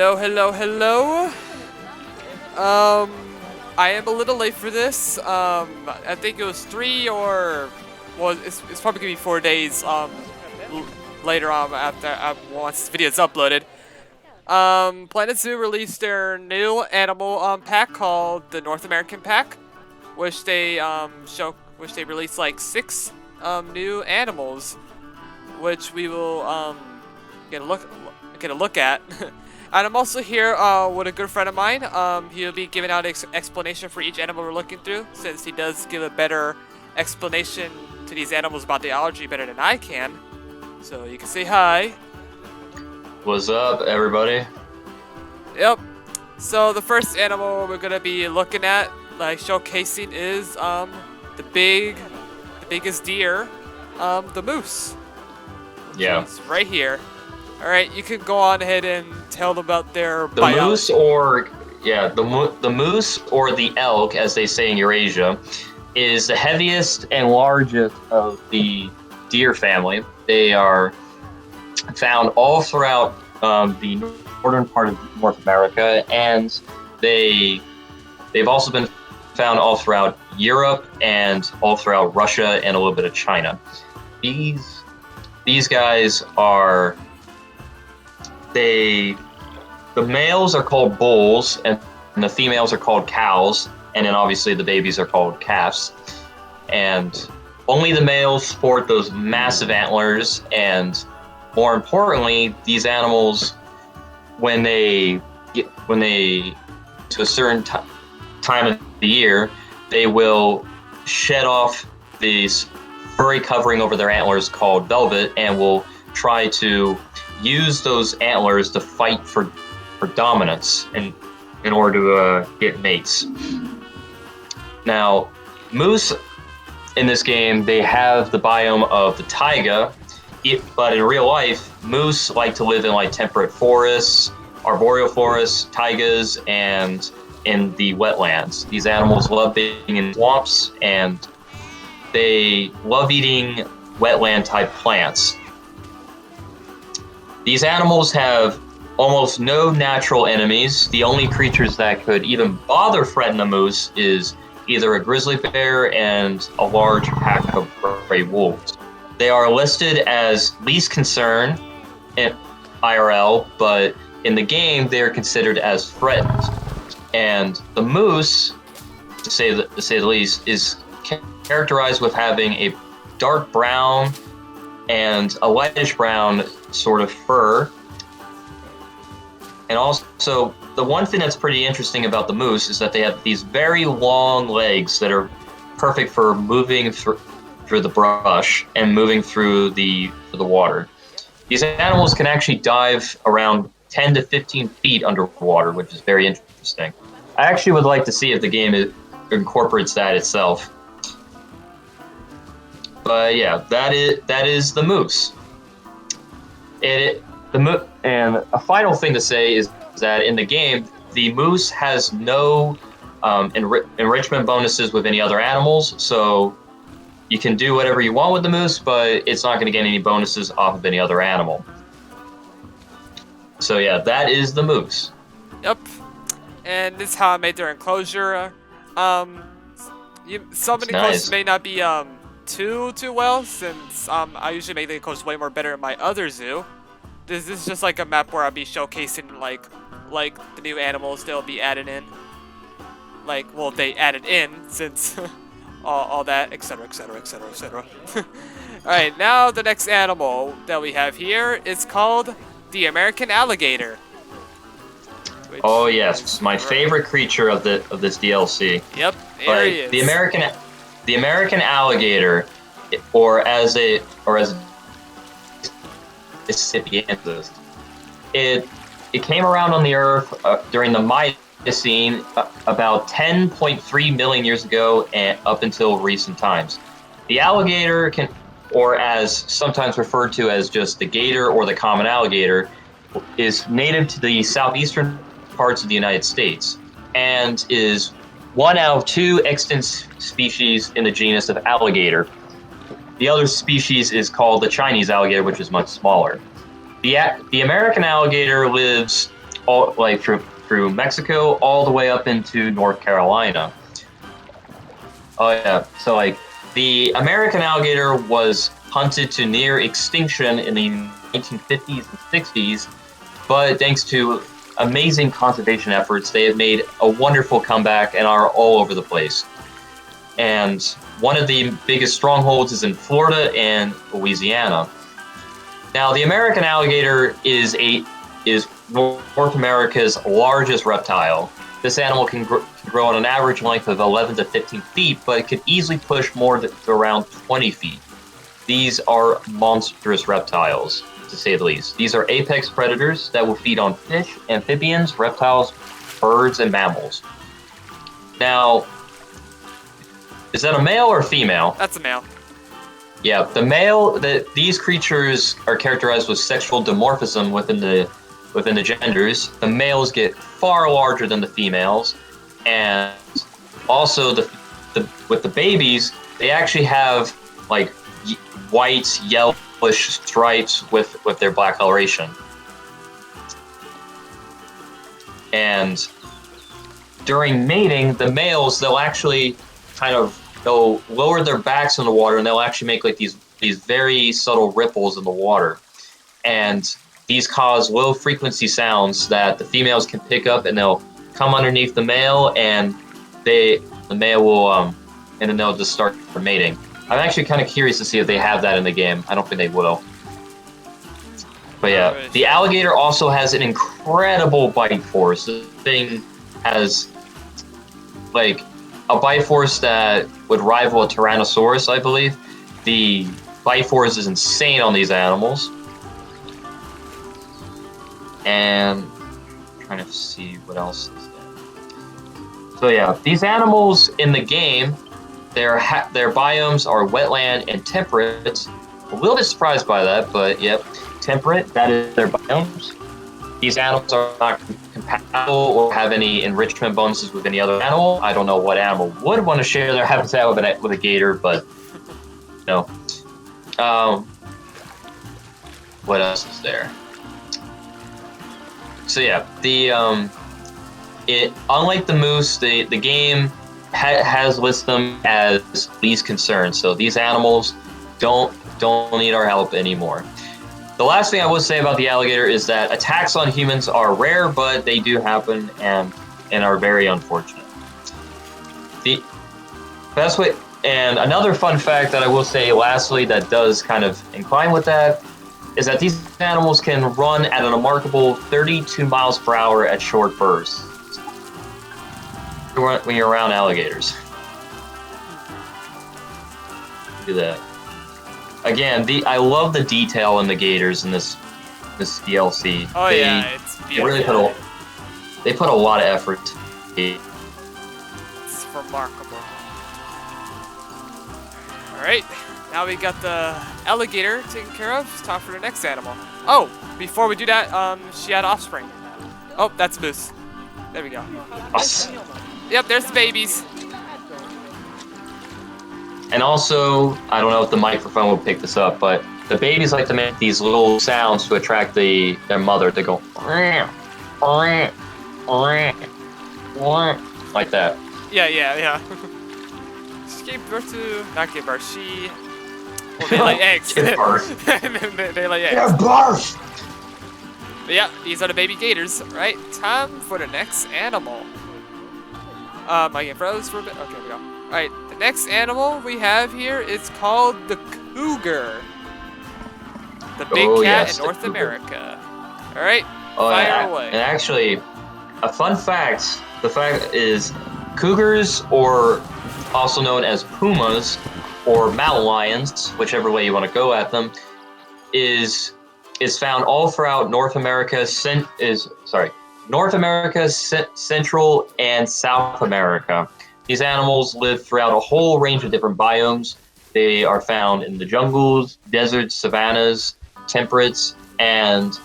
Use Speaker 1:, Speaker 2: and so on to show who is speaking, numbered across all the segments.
Speaker 1: Hello, hello, hello. I am a little late for this. I think it was it's probably gonna be 4 days. Later on after once this video is uploaded. Planet Zoo released their new animal pack called the North American Pack, which they released like 6 new animals, which we will get a look at. And I'm also here with a good friend of mine. He'll be giving out an explanation for each animal we're looking through, since he does give a better explanation to these animals about the allergy better than I can. So you can say hi.
Speaker 2: What's up, everybody?
Speaker 1: Yep. So the first animal we're gonna be looking at, like showcasing, is the biggest deer, the moose.
Speaker 2: Yeah.
Speaker 1: It's right here. All right, you can go on ahead and tell them about their
Speaker 2: The moose, or the moose or the elk, as they say in Eurasia, is the heaviest and largest of the deer family. They are found all throughout the northern part of North America, and they've also been found all throughout Europe and all throughout Russia and a little bit of China. These guys are the males are called bulls, and the females are called cows, and then obviously the babies are called calves. And only the males sport those massive antlers, and more importantly, these animals, when they to a certain time of the year, they will shed off this furry covering over their antlers called velvet, and will try to use those antlers to fight for dominance in order to get mates. Now, moose in this game, they have the biome of the taiga, but in real life, moose like to live in like temperate forests, arboreal forests, taigas, and in the wetlands. These animals love being in swamps, and they love eating wetland type plants. These animals have almost no natural enemies. The only creatures that could even bother threaten a moose is either a grizzly bear and a large pack of prairie wolves. They are listed as least concern in IRL, but in the game they are considered as threatened. And the moose, to say the least, is characterized with having a dark brown and a lightish brown sort of fur. And also, the one thing that's pretty interesting about the moose is that they have these very long legs that are perfect for moving through the brush and moving through the water. These animals can actually dive around 10 to 15 feet underwater, which is very interesting. I actually would like to see if the game incorporates that itself. But yeah, that is the moose. And a final thing to say is that in the game, the moose has no enrichment bonuses with any other animals, so you can do whatever you want with the moose, but it's not going to get any bonuses off of any other animal. So yeah, that is the moose.
Speaker 1: Yep. And this is how I made their enclosure. Some enclosures may not be too well, since I usually make the enclosures way more better in my other zoo. This is just like a map where I'll be showcasing like the new animals they'll be added in. They added in since all that, etc, etc, etc, etc. Alright, now the next animal that we have here is called the American alligator.
Speaker 2: Oh yes, my favorite creature of this DLC.
Speaker 1: Yep, there he is.
Speaker 2: The American alligator, or as Mississippiensis, it came around on the Earth during the Miocene about 10.3 million years ago, and up until recent times. The alligator or as sometimes referred to as just the gator or the common alligator, is native to the southeastern parts of the United States, and is one out of 2 extant species in the genus of alligator. The other species is called the Chinese alligator, which is much smaller. The American alligator lives all like through Mexico all the way up into North Carolina. Oh yeah, so like the American alligator was hunted to near extinction in the 1950s and 60s, but thanks to amazing conservation efforts, they have made a wonderful comeback and are all over the place. And one of the biggest strongholds is in Florida and Louisiana. Now, the American alligator is North America's largest reptile. This animal can grow at an average length of 11 to 15 feet, but it can easily push more to around 20 feet. These are monstrous reptiles, to say the least. These are apex predators that will feed on fish, amphibians, reptiles, birds, and mammals. Now, is that a male or a female?
Speaker 1: That's a male.
Speaker 2: Yeah, the male. These creatures are characterized with sexual dimorphism within the genders. The males get far larger than the females, and also with the babies, they actually have like white, yellowish stripes with their black coloration. And during mating, the males, they'll lower their backs in the water, and they'll actually make like these very subtle ripples in the water. And these cause low frequency sounds that the females can pick up, and they'll come underneath the male, and the male will and then they'll just start mating. I'm actually kind of curious to see if they have that in the game. I don't think they will. But yeah, the alligator also has an incredible bite force. This thing has like a bite force that would rival a Tyrannosaurus, I believe. The bite force is insane on these animals. And I'm trying to see what else is there. So yeah, these animals in the game, their biomes are wetland and temperate. A little bit surprised by that, but yep, temperate, that is their biomes. These animals are not compatible or have any enrichment bonuses with any other animal. I don't know what animal would want to share their habitat with a gator, but no. What else is there? So yeah, unlike the moose, the game has listed them as least concern. So these animals don't need our help anymore. The last thing I will say about the alligator is that attacks on humans are rare, but they do happen and are very unfortunate. The best way, and another fun fact that I will say lastly that does kind of incline with that, is that these animals can run at a remarkable 32 miles per hour at short bursts when you're around alligators. Look at that. Again, I love the detail in the gators in this DLC.
Speaker 1: Oh yeah, it's beautiful.
Speaker 2: They put a lot of effort.
Speaker 1: It's remarkable. All right, now we got the alligator taken care of. It's time for the next animal. Oh, before we do that, she had offspring. Oh, that's moose. There we go.
Speaker 2: Us.
Speaker 1: Yep, there's the babies.
Speaker 2: And also, I don't know if the microphone will pick this up, but the babies like to make these little sounds to attract their mother. They go like that.
Speaker 1: Yeah. She gave birth to, not give birth, they lay eggs.
Speaker 2: Give birth.
Speaker 1: they lay eggs.
Speaker 2: Give birth!
Speaker 1: But yeah, these are the baby gators. Right, time for the next animal. I get froze for a bit. Okay, we go. Alright, the next animal we have here is called the cougar. The big cat in North America. Alright, fire away.
Speaker 2: And actually, a fun fact, the fact is cougars, or also known as pumas, or mountain lions, whichever way you want to go at them, is found all throughout North America, Central and South America. These animals live throughout a whole range of different biomes. They are found in the jungles, deserts, savannas, temperates, and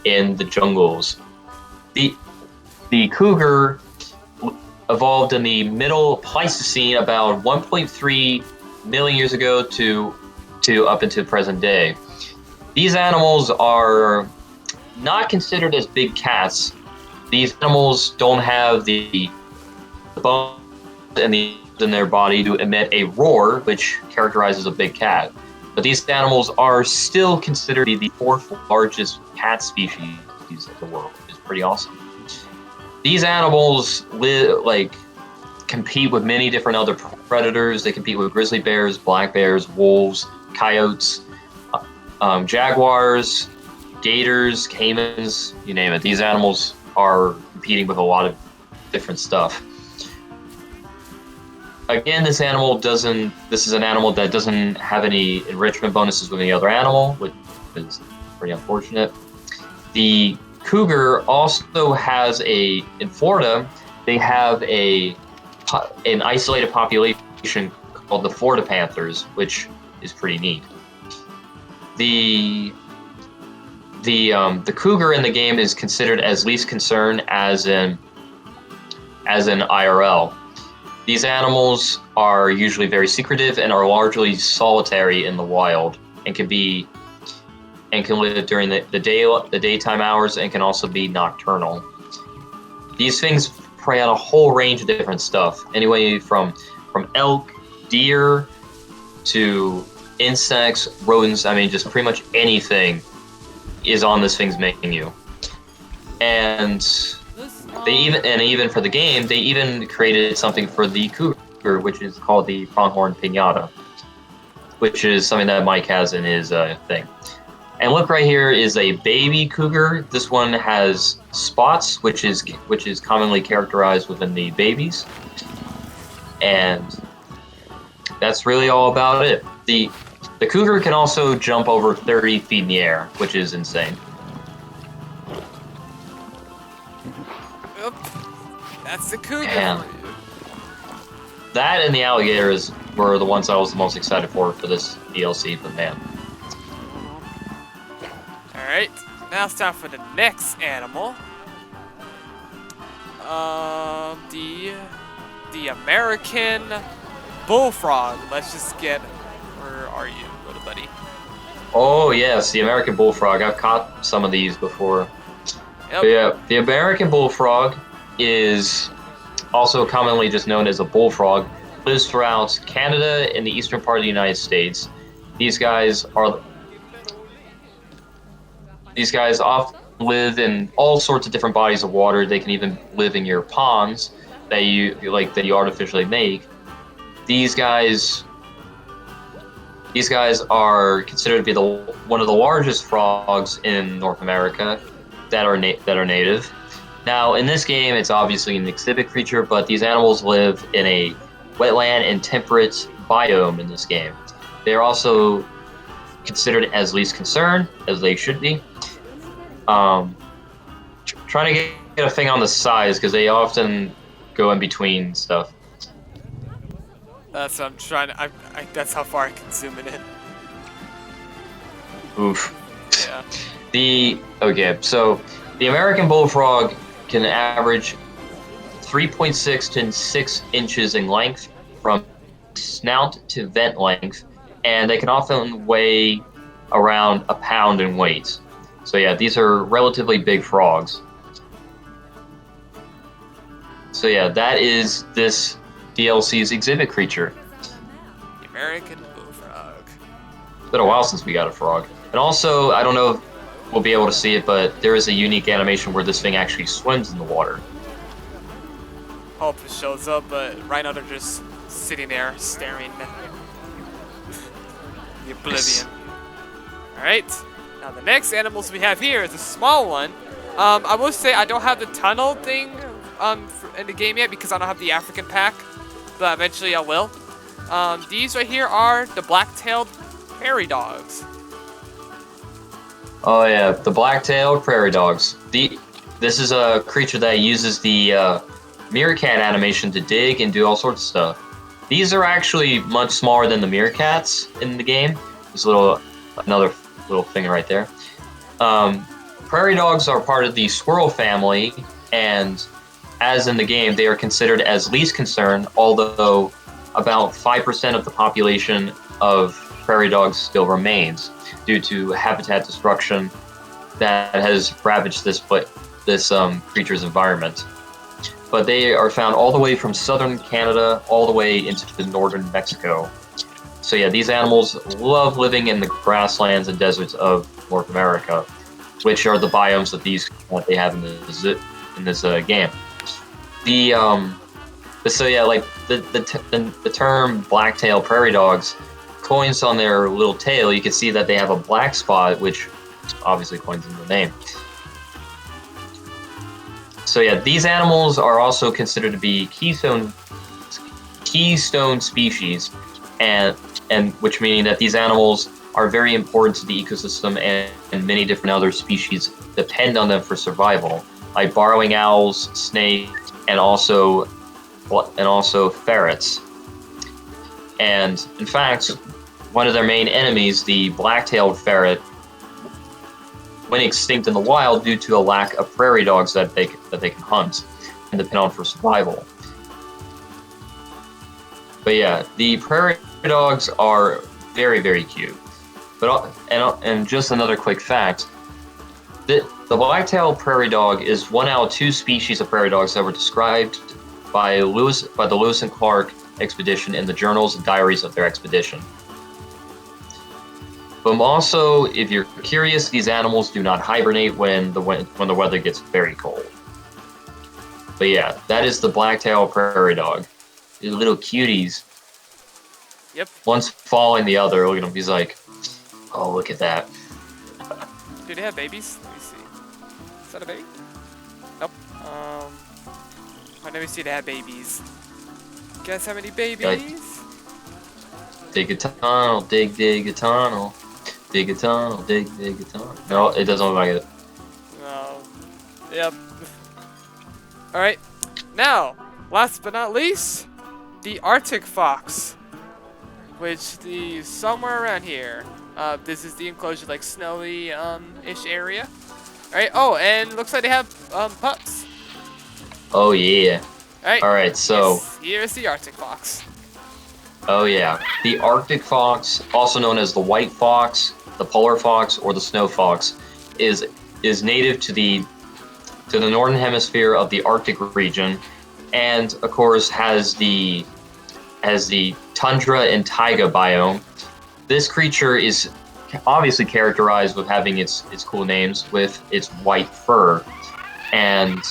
Speaker 2: in the jungles. The cougar evolved in the middle Pleistocene about 1.3 million years ago to up into the present day. These animals are not considered as big cats, these animals don't have the bones and the in their body to emit a roar, which characterizes a big cat. But these animals are still considered to be the fourth largest cat species of the world, which is pretty awesome. These animals compete with many different other predators. They compete with grizzly bears, black bears, wolves, coyotes, jaguars, gators, caimans, you name it. These animals are competing with a lot of different stuff. Again, this is an animal that doesn't have any enrichment bonuses with any other animal, which is pretty unfortunate. The cougar also has in Florida, they have an isolated population called the Florida Panthers, which is pretty neat. The cougar in the game is considered as least concern as in IRL. These animals are usually very secretive and are largely solitary in the wild, and can live during the daytime hours, and can also be nocturnal. These things prey on a whole range of different stuff, anyway from elk, deer, to insects, rodents. I mean, just pretty much anything is on this thing's menu. And even for the game, they even created something for the cougar, which is called the pronghorn piñata, which is something that Mike has in his thing. And look, right here is a baby cougar. This one has spots, which is commonly characterized within the babies, and that's really all about it. The cougar can also jump over 30 feet in the air, which is insane.
Speaker 1: Yep. That's the cougar
Speaker 2: And
Speaker 1: for you.
Speaker 2: that and the alligator were the ones I was the most excited for this DLC, but man.
Speaker 1: Alright, now it's time for the next animal. The American Bullfrog. Let's just get... Where are you, little buddy?
Speaker 2: Oh yes, the American bullfrog. I've caught some of these before.
Speaker 1: Yep.
Speaker 2: But yeah, the American bullfrog is also commonly just known as a bullfrog. Lives throughout Canada and the eastern part of the United States. These guys often live in all sorts of different bodies of water. They can even live in your ponds that you artificially make. These guys are considered to be one of the largest frogs in North America that are native. Now, in this game, it's obviously an exhibit creature, but these animals live in a wetland and temperate biome in this game. They are also considered as least concern, as they should be. Trying to get a thing on the size, because they often go in between stuff.
Speaker 1: That's what I'm trying to... that's how far I can zoom it in.
Speaker 2: Oof.
Speaker 1: Yeah.
Speaker 2: Okay, so the American bullfrog can average 3.6 to 6 inches in length from snout to vent length, and they can often weigh around a pound in weight. So yeah, these are relatively big frogs. So yeah, that is this DLC's exhibit creature.
Speaker 1: The American Bullfrog.
Speaker 2: It's been a while since we got a frog. And also, I don't know if we'll be able to see it, but there is a unique animation where this thing actually swims in the water.
Speaker 1: Hope it shows up, but right now they're just sitting there staring. The oblivion. Alright, now the next animals we have here is a small one. I will say I don't have the tunnel thing in the game yet because I don't have the African pack, but eventually I will. These right here are the black-tailed prairie dogs.
Speaker 2: Oh yeah, the black-tailed prairie dogs. This is a creature that uses the meerkat animation to dig and do all sorts of stuff. These are actually much smaller than the meerkats in the game. There's another little thing right there. Prairie dogs are part of the squirrel family, and as in the game, they are considered as least concern, although about 5% of the population of prairie dogs still remains due to habitat destruction that has ravaged this creature's environment. But they are found all the way from southern Canada all the way into the northern Mexico. So yeah, these animals love living in the grasslands and deserts of North America, which are the biomes that they have in this game. So yeah, like the term black-tailed prairie dogs coins on their little tail. You can see that they have a black spot, which obviously coins in the name. So yeah, these animals are also considered to be keystone species, and which meaning that these animals are very important to the ecosystem, and many different other species depend on them for survival, like burrowing owls, snakes, and also ferrets. And in fact, one of their main enemies, the black-tailed ferret, went extinct in the wild due to a lack of prairie dogs that they can hunt and depend on for survival. But yeah, the prairie dogs are very, very cute. But and just another quick fact: the black-tailed prairie dog is one out of 2 species of prairie dogs that were described by the Lewis and Clark expedition in the journals and diaries of their expedition. But also, if you're curious, these animals do not hibernate when the weather gets very cold. But yeah, that is the black-tailed prairie dog. These little cuties.
Speaker 1: Yep.
Speaker 2: One's following the other. Look at him. He's like, oh, look at that.
Speaker 1: Do they have babies? Let me see. Is that a baby? Nope. Let me see. They have babies. Guess how many babies?
Speaker 2: Dig a tunnel, dig a tunnel. Dig a tunnel, dig a tunnel. No, it doesn't look like it.
Speaker 1: No. Yep. Alright. Now, last but not least, the Arctic fox. Which the somewhere around here. This is the enclosure, like snowy ish area. Alright, oh, and looks like they have pups.
Speaker 2: Oh yeah.
Speaker 1: Alright,
Speaker 2: so
Speaker 1: here's the Arctic fox.
Speaker 2: Oh yeah. The Arctic fox, also known as the white fox, the polar fox, or the snow fox, is native to the northern hemisphere of the Arctic region, and of course has the tundra and taiga biome. This creature is obviously characterized with having its cool names with its white fur. And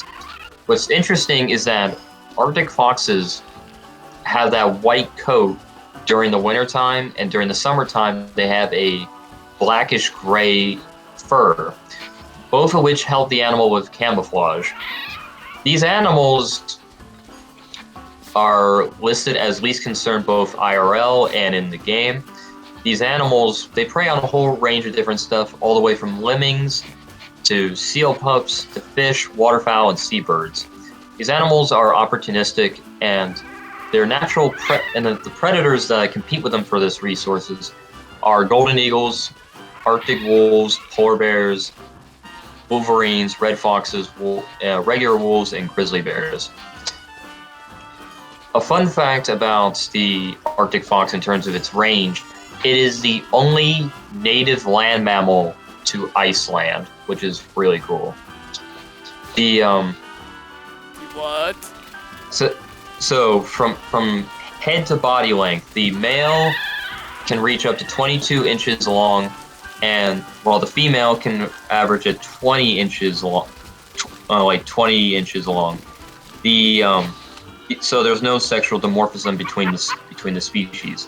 Speaker 2: what's interesting is that Arctic foxes have that white coat during the wintertime, and during the summertime they have a blackish gray fur, both of which help the animal with camouflage. These animals are listed as least concern both IRL and in the game. These animals, they prey on a whole range of different stuff, all the way from lemmings to seal pups to fish, waterfowl, and seabirds. These animals are opportunistic, and their natural the predators that compete with them for this resources are golden eagles, Arctic wolves, polar bears, wolverines, red foxes, regular wolves, and grizzly bears. A fun fact about the Arctic fox in terms of its range: it is the only native land mammal to Iceland, which is really cool.
Speaker 1: What?
Speaker 2: So from head to body length, the male can reach up to 22 inches long, and while the female can average at 20 inches long, like 20 inches long. So there's no sexual dimorphism between the species.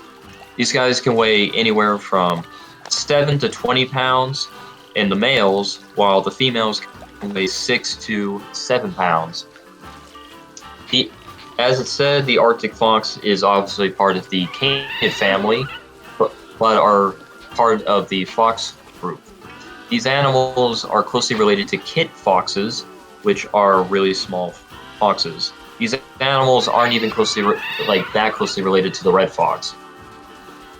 Speaker 2: These guys can weigh anywhere from 7 to 20 pounds in the males, while the females can weigh 6 to 7 pounds. As it said, the Arctic fox is obviously part of the canid family, but are part of the fox group. These animals are closely related to kit foxes, which are really small foxes. These animals aren't even that closely related to the red fox.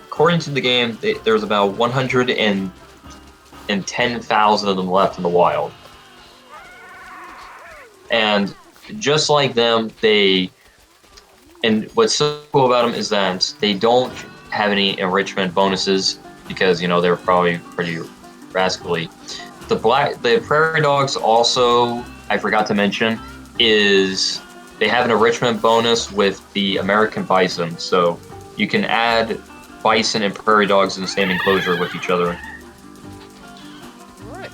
Speaker 2: According to the game, there's about 110,000 of them left in the wild. And just like them, and what's so cool about them is that they don't have any enrichment bonuses because, they're probably pretty rascally. The prairie dogs also I forgot to mention is they have an enrichment bonus with the American bison, so you can add bison and prairie dogs in the same enclosure with each other.
Speaker 1: Alright.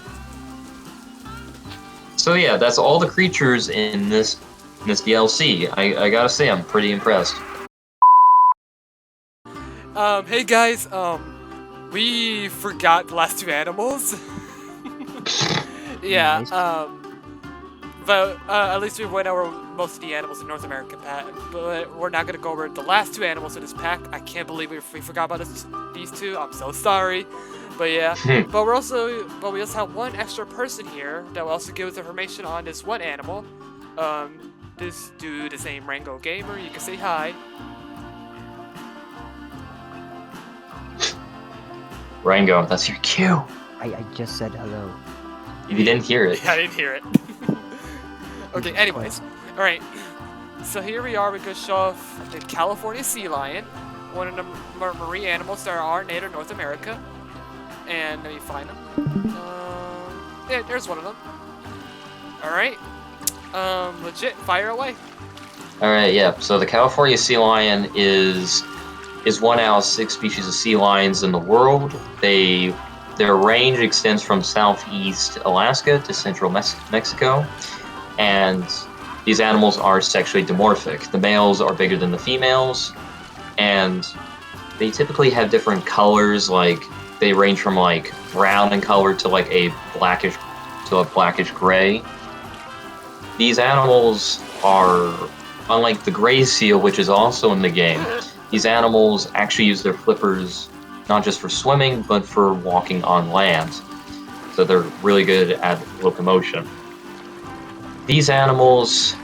Speaker 2: So yeah, that's all the creatures in this DLC. I gotta say, I'm pretty impressed.
Speaker 1: Hey guys, we forgot the last two animals. Yeah,
Speaker 3: Nice.
Speaker 1: but at least we went over most of the animals in North America, Pat. But we're not gonna go over the last two animals in this pack. I can't believe we forgot about these two. I'm so sorry. But yeah, but we also have one extra person here that will also give us information on this one animal. This dude is named Rango Gamer. You can say hi.
Speaker 2: Rango, that's your cue.
Speaker 3: I just said hello.
Speaker 2: If you didn't hear it.
Speaker 1: Yeah, I didn't hear it. Okay, anyways. Alright. So here we are. We're going to show off the California sea lion. One of the marine animals that are native to North America. And let me find them. Yeah, there's one of them. Alright. Legit, fire away.
Speaker 2: Alright, yeah. So the California sea lion is one out of 6 species of sea lions in the world. Their range extends from southeast Alaska to central Mexico, and these animals are sexually dimorphic. The males are bigger than the females, and they typically have different colors, like they range from like brown in color to like a blackish gray. These animals are, unlike the gray seal, which is also in the game, these animals actually use their flippers not just for swimming, but for walking on land. So they're really good at locomotion. These animals,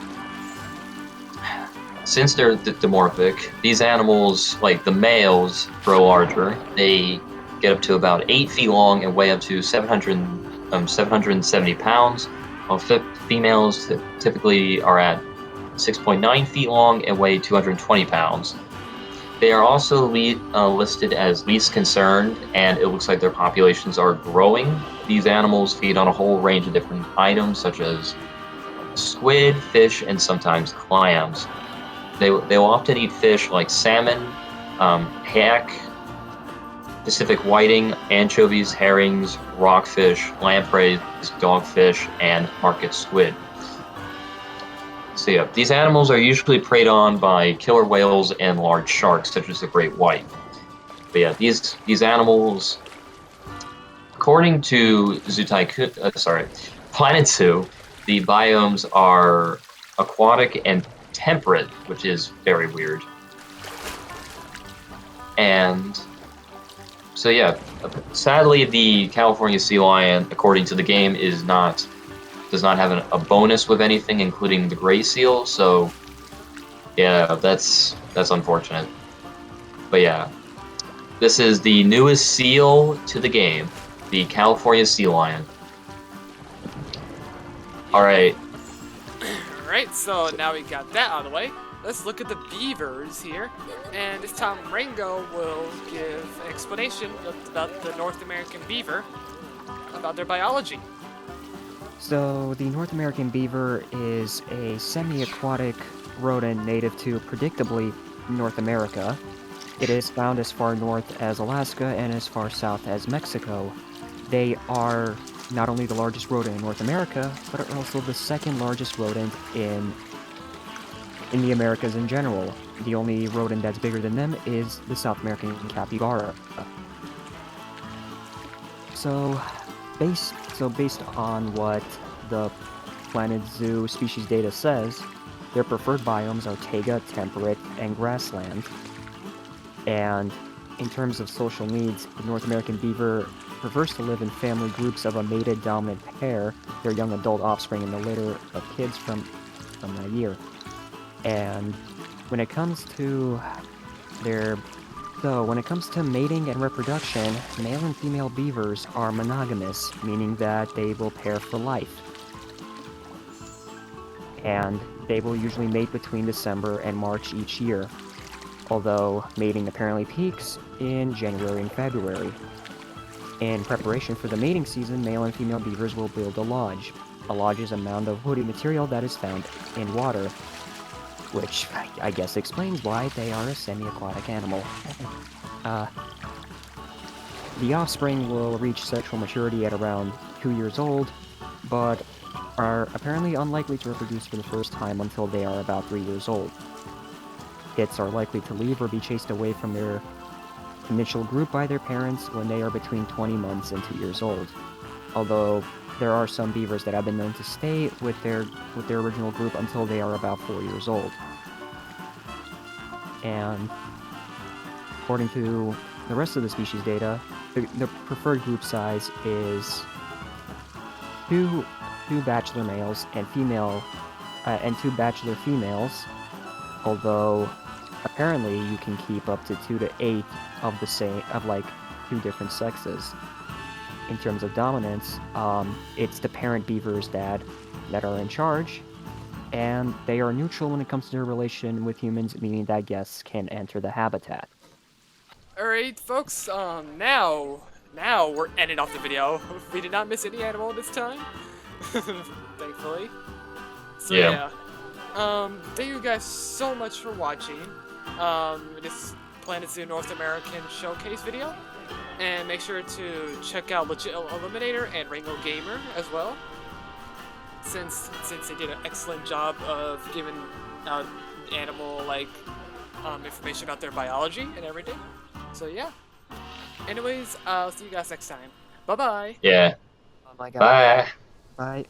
Speaker 2: since they're dimorphic, these animals, like the males, grow larger. They get up to about 8 feet long and weigh up to 770 pounds, while females typically are at 6.9 feet long and weigh 220 pounds. They are also listed as least concerned, and it looks like their populations are growing. These animals feed on a whole range of different items, such as squid, fish, and sometimes clams. They will often eat fish like salmon, haddock, Pacific whiting, anchovies, herrings, rockfish, lampreys, dogfish, and market squid. So yeah, these animals are usually preyed on by killer whales and large sharks, such as the great white. But yeah, these animals, according to Planet Zoo, the biomes are aquatic and temperate, which is very weird. And so yeah, sadly, the California sea lion, according to the game, does not have a bonus with anything, including the gray seal. So yeah, that's unfortunate. But yeah, this is the newest seal to the game, the California sea lion. All right.
Speaker 1: Alright, so now we got that out of the way. Let's look at the beavers here. And this time Rango will give an explanation about the North American beaver, about their biology.
Speaker 3: So, the North American beaver is a semi-aquatic rodent native to, predictably, North America. It is found as far north as Alaska and as far south as Mexico. They are not only the largest rodent in North America, but are also the second largest rodent in the Americas in general. The only rodent that's bigger than them is the South American capybara. So based on what the Planet Zoo species data says, their preferred biomes are taiga, temperate, and grassland. And in terms of social needs, the North American beaver prefers to live in family groups of a mated dominant pair, their young adult offspring, and the litter of kids from that year. And when it comes to mating and reproduction, male and female beavers are monogamous, meaning that they will pair for life. And they will usually mate between December and March each year, although mating apparently peaks in January and February. In preparation for the mating season, male and female beavers will build a lodge. a largest amount of woody material that is found in water, which I guess explains why they are a semi-aquatic animal. The offspring will reach sexual maturity at around 2 years old, but are apparently unlikely to reproduce for the first time until they are about 3 years old. Kits are likely to leave or be chased away from their initial group by their parents when they are between 20 months and 2 years old, although there are some beavers that have been known to stay with their original group until they are about 4 years old. And according to the rest of the species data, the preferred group size is two bachelor males and two bachelor females, although apparently you can keep up to 2 to 8 of two different sexes. In terms of dominance, it's the parent beaver's dad that are in charge, and they are neutral when it comes to their relation with humans, meaning that guests can enter the habitat.
Speaker 1: Alright, folks, now we're ending off the video. We did not miss any animal this time, thankfully. So yeah. Thank you guys so much for watching this Planet Zoo North American showcase video. And make sure to check out Legit Eliminator and Ringo Gamer as well, since they did an excellent job of giving out animal information about their biology and everything. So yeah. Anyways, I'll see you guys next time. Bye bye.
Speaker 2: Yeah.
Speaker 3: Oh my god.
Speaker 2: Bye.
Speaker 3: Bye.